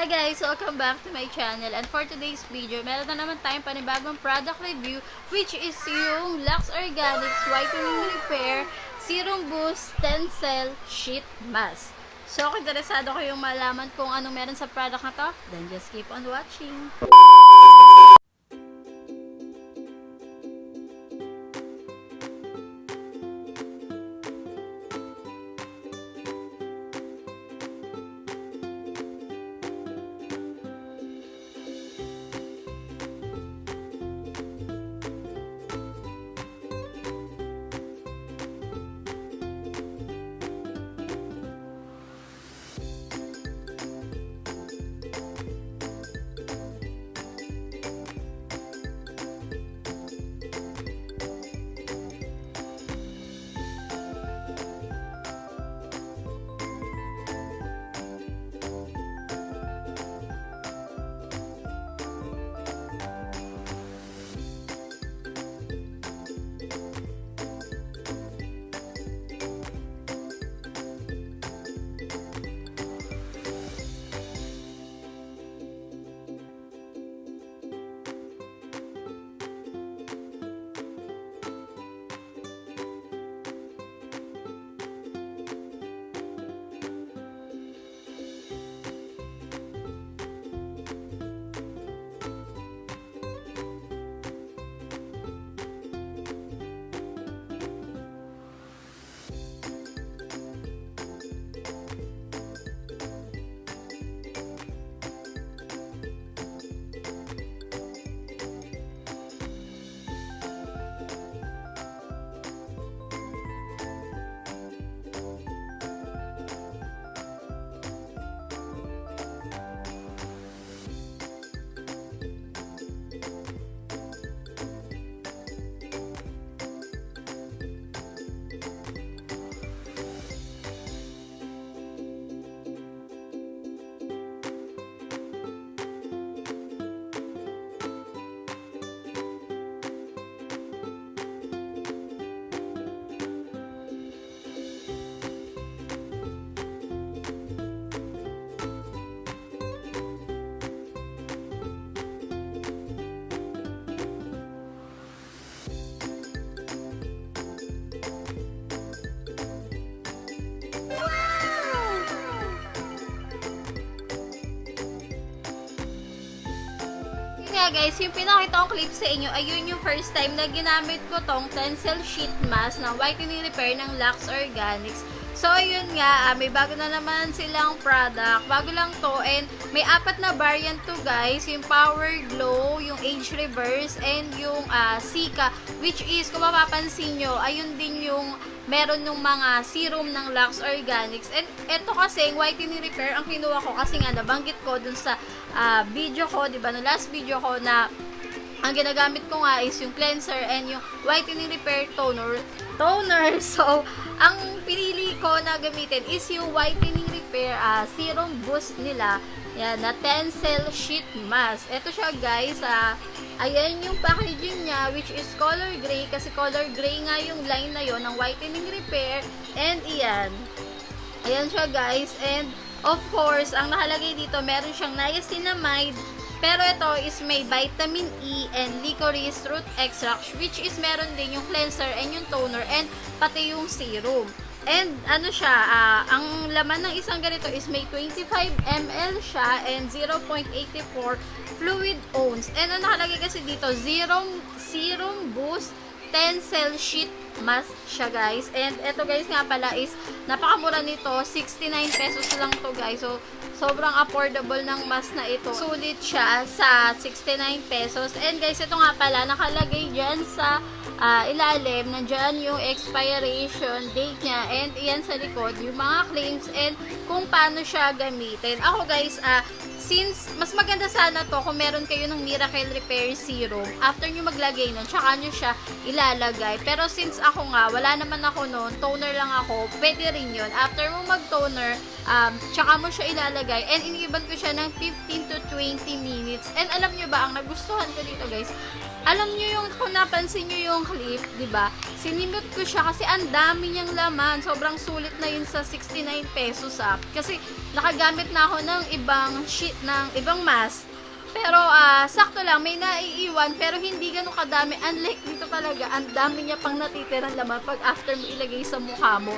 Hi guys! Welcome back to my channel, and for today's video, meron na naman tayong panibagong product review, which is yung Luxe Organix Whitening Repair Serum Boost Tencel Sheet Mask. So, kung interesado kayong malaman kung anong meron sa product na to, then just keep on watching. Nga guys, yung pinakita kong clip sa inyo, ayun yung first time na ginamit ko tong Tencel Sheet Mask ng Whitening Repair ng Luxe Organix. So, ayun nga, may bago na naman silang product. Bago lang to, and may 4 na variant to guys. Yung Power Glow, yung Age Reverse, and yung Sika, which is, kung mapapansin nyo, ayun din yung meron yung mga serum ng Luxe Organix. And eto kasi, whitening repair, ang kinuha ko kasi nga nabanggit ko dun sa video ko, diba, no last video ko na ang ginagamit ko nga is yung cleanser and yung whitening repair toner. So, ang pinili ko na gamitin is yung whitening repair serum boost nila. Yan, na Tencel Sheet Mask. Ito siya guys, ayan yung packaging niya, which is color gray, kasi color gray nga yung line na yon ng whitening repair. And iyan, ayan siya guys. And of course, ang nakalagay dito, meron siyang niacinamide, pero ito is may vitamin E and licorice root extract, which is meron din yung cleanser and yung toner and pati yung serum. And ano siya, ang laman ng isang ganito is may 25 ml siya and 0.84 fluid ounce. And ang nakalagay kasi dito, Serum Boost Tencel Sheet Mask siya guys. And eto guys nga pala is napakamura nito, 69 pesos lang to guys. So, sobrang affordable ng mask na ito. Sulit siya sa 69 pesos. And guys, ito nga pala, nakalagay dyan sa ilalim, nandyan yung expiration date niya, and iyan sa likod, yung mga claims and kung paano siya gamitin. Ako guys, since mas maganda sana to kung meron kayo ng Miracle Repair Serum, after nyo maglagay nun, tsaka nyo siya ilalagay. Pero since ako nga, wala naman ako noon, toner lang ako, pwede rin yun. After mo mag-toner, tsaka mo siya ilalagay, and iniiban ko siya ng 15 to 20 minutes. And alam nyo ba, ang nagustuhan ko dito guys, alam nyo yung, kung napansin nyo yung clip, diba? Sinimot ko siya kasi ang dami niyang laman. Sobrang sulit na yun sa 69 pesos Kasi nakagamit na ako ng ibang sheet, ng ibang mask. Pero sakto lang, may naiiwan pero hindi ganun kadami. Unlike dito talaga, ang dami niya pang natitirang laman pag after mo ilagay sa mukha mo.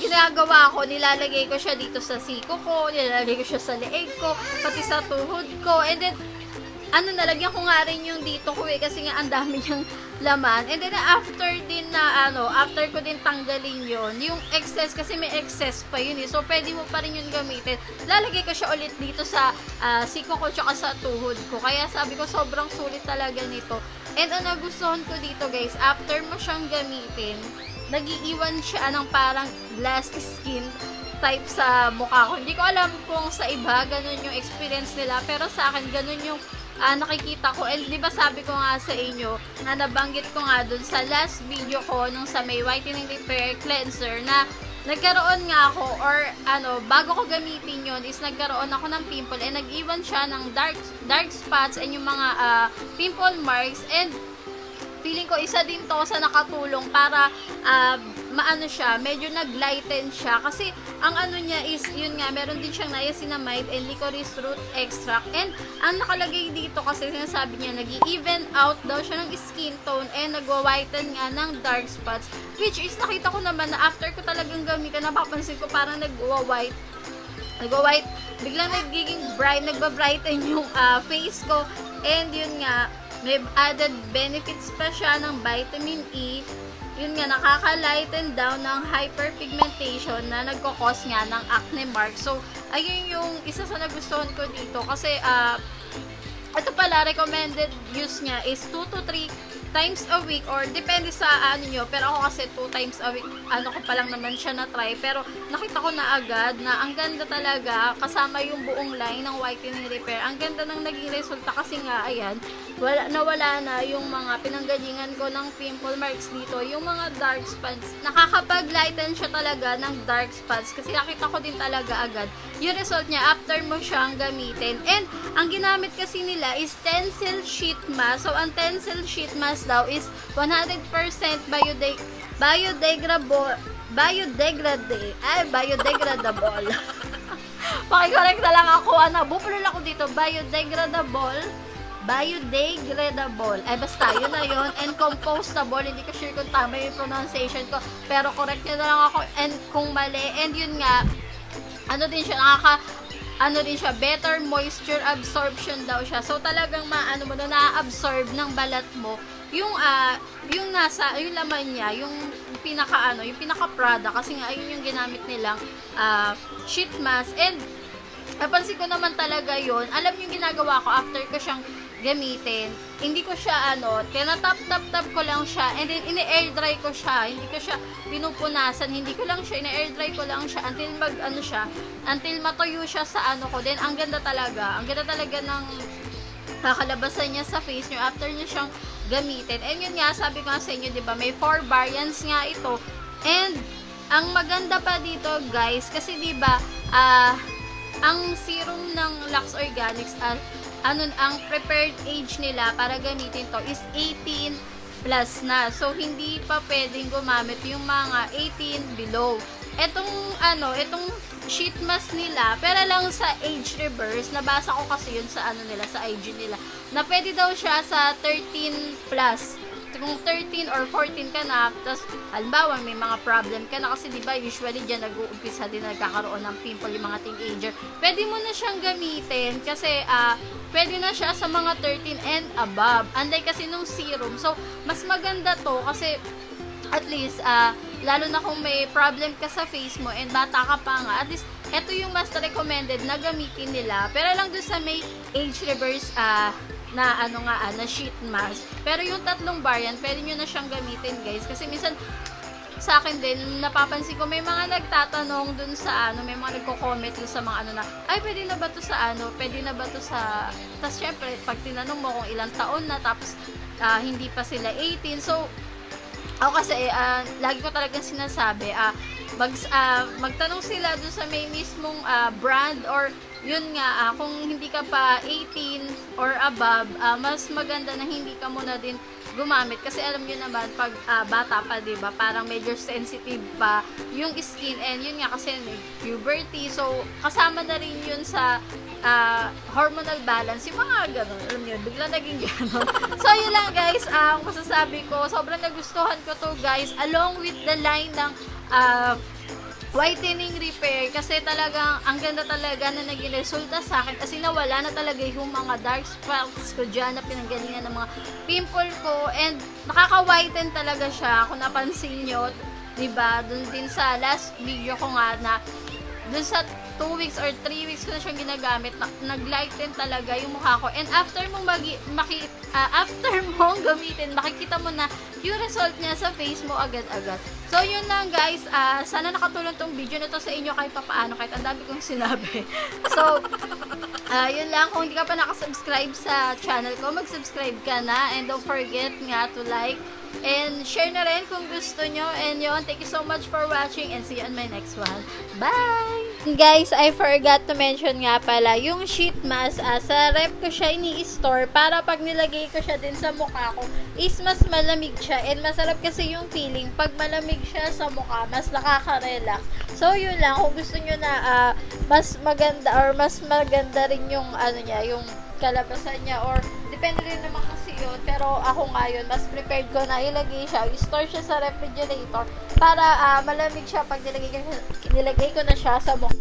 Ginagawa ko, nilalagay ko siya dito sa siko ko, nilalagay ko siya sa leeg ko, pati sa tuhod ko. And then, nalagyan ko nga rin yung dito ko kasi nga ang dami niyang laman. And then after din na after ko din tanggalin yon yung excess, kasi may excess pa yun so pwede mo pa rin yun gamitin. Lalagay ko siya ulit dito sa siko ko tsaka sa tuhod ko. Kaya sabi ko sobrang sulit talaga nito. And ang nagustuhan ko dito guys, after mo siyang gamitin, nagiiwan siya ng parang glass skin type sa mukha ko. Hindi ko alam kung sa iba ganun yung experience nila, pero sa akin ganun yung nakikita ko. And di ba sabi ko nga sa inyo, na nabanggit ko nga dun sa last video ko nung sa may whitening repair cleanser na nagkaroon nga ako, or bago ko gamitin yon is nagkaroon ako ng pimple and nag-iwan siya ng dark spots and yung mga pimple marks. And feeling ko isa din to sa nakatulong para maano siya, medyo nag-lighten siya. Kasi ang niya is, yun nga, meron din siyang niacinamide and licorice root extract. And ang nakalagay dito kasi sinasabi niya, nag-even out daw siya ng skin tone and nagwa-whiten nga ng dark spots. Which is, nakita ko naman na after ko talagang gamitin, napapansin ko parang nagwa-white, biglang nagiging bright, nagba-brighten yung face ko. And yun nga, may added benefits pa siya ng vitamin E. Yun nga, nakaka-lighten down ng hyperpigmentation na nagkakos nga ng acne marks. So, ayun yung isa sa nagustuhan ko dito. Kasi, ito pala, recommended use niya is 2 to 3 times a week, or depende sa nyo. Pero ako kasi 2 times a week, ko pa lang naman siya na-try. Pero nakita ko na agad na ang ganda talaga, kasama yung buong line ng whitening repair. Ang ganda ng naging resulta kasi nga, ayan, nawala na yung mga pinanggalingan ko ng pimple marks dito. Yung mga dark spots, nakakapag-lighten siya talaga ng dark spots. Kasi nakita ko din talaga agad yung result niya after mo siyang gamitin. And ang ginamit kasi nila is Tencel sheet mask. So, ang Tencel sheet mask daw is 100% biodegradable. Pakicorrect na lang ako, bupulol ako dito. Biodegradable. Basta, yun na yun. And compostable. Hindi ko sure kung tama yung pronunciation ko. Pero correct nyo na lang ako and kung mali. And yun nga, din siya, better moisture absorption daw siya. So, talagang na-absorb ng balat mo yung laman niya, yung pinaka-product. Kasi nga, ayun yung ginamit nilang sheet mask. And, napansin ko naman talaga yun. Alam yung ginagawa ko after ko siyang gamitin. Hindi ko siya tinatap-tap-tap ko lang siya and then ini-air dry ko siya. Hindi ko siya pinupunasan. Hindi ko lang siya, ini-air dry ko lang siya until until matuyo siya sa ko. Then ang ganda talaga. Ang ganda talaga ng kakalabasan niya sa face niyo after niyo siyang gamitin. And yun nga, sabi ko nga sa inyo, 'di ba? May 4 variants nga ito. And ang maganda pa dito, guys, kasi 'di ba, ang serum ng Luxe Organix ang prepared age nila para gamitin to is 18 plus na. So, hindi pa pwedeng gumamit yung mga 18 below. Itong sheet mask nila, pero lang sa age reverse, nabasa ko kasi yun sa sa IG nila, na pwede daw siya sa 13 plus. Kung 13 or 14 ka na, tapos halimbawa may mga problem ka na, kasi diba usually dyan nag-uumpisa din nagkakaroon ng pimple yung mga teenager, pwede mo na siyang gamitin kasi pwede na siya sa mga 13 and above, unlike kasi nung serum. So mas maganda to kasi at least lalo na kung may problem ka sa face mo and bata ka pa nga, at least ito yung mas recommended na gamitin nila. Pero lang doon sa may age reverse na sheet mask. Pero yung tatlong variant, pwede nyo na siyang gamitin, guys. Kasi minsan, sa akin din, napapansin ko, may mga nagtatanong dun sa may mga nagko-comment dun sa mga ay, pwede na ba to sa pwede na ba to sa, tas syempre, pag tinanong mo kung ilang taon na, tapos, hindi pa sila 18, so, ako kasi, lagi ko talagang sinasabi, magtanong sila dun sa may mismong brand or yun nga, kung hindi ka pa 18 or above, mas maganda na hindi ka muna din gumamit kasi alam niyo naman pag bata pa, 'di ba? Parang medyo sensitive pa yung skin and yun nga kasi puberty. So kasama na rin yun sa hormonal balance, yung mga gano'n, alam niyo, bigla naging gano'n. So yun lang guys, ang masasabi ko, sobrang nagustuhan ko to guys, along with the line ng whitening repair kasi talagang ang ganda talaga na naging resulta sa akin kasi nawala na talaga yung mga dark spots ko dyan na pinanggalingan ng mga pimple ko and nakaka-whiten talaga siya kung napansin nyo, diba? Dun din sa last video ko nga na dun sa 2 weeks or 3 weeks ko na siyang ginagamit, nag-lighten talaga yung mukha ko. And after mong gamitin, makikita mo na yung result niya sa face mo agad-agad. So, yun lang guys. Sana nakatulong tong video na to sa inyo kahit papaano, kahit ang dami kong sinabi. So, yun lang. Kung hindi ka pa nakasubscribe sa channel ko, mag-subscribe ka na. And don't forget nga to like and share na rin kung gusto nyo. And yun, thank you so much for watching and see you on my next one. Bye! Guys, I forgot to mention nga pala, yung sheet mask, sa rep ko siya ini-store para pag nilagay ko siya din sa mukha ko, is mas malamig siya. And masarap kasi yung feeling, pag malamig siya sa mukha, mas nakaka-relax. So, yun lang. Kung gusto nyo na mas maganda or mas maganda rin yung ano niya, yung kalabasan niya or depende rin naman kasi yun, pero ako ngayon mas prepared ko na ilagay siya, i-store siya sa refrigerator para malamig siya pag nilagay ko na siya sa mukha.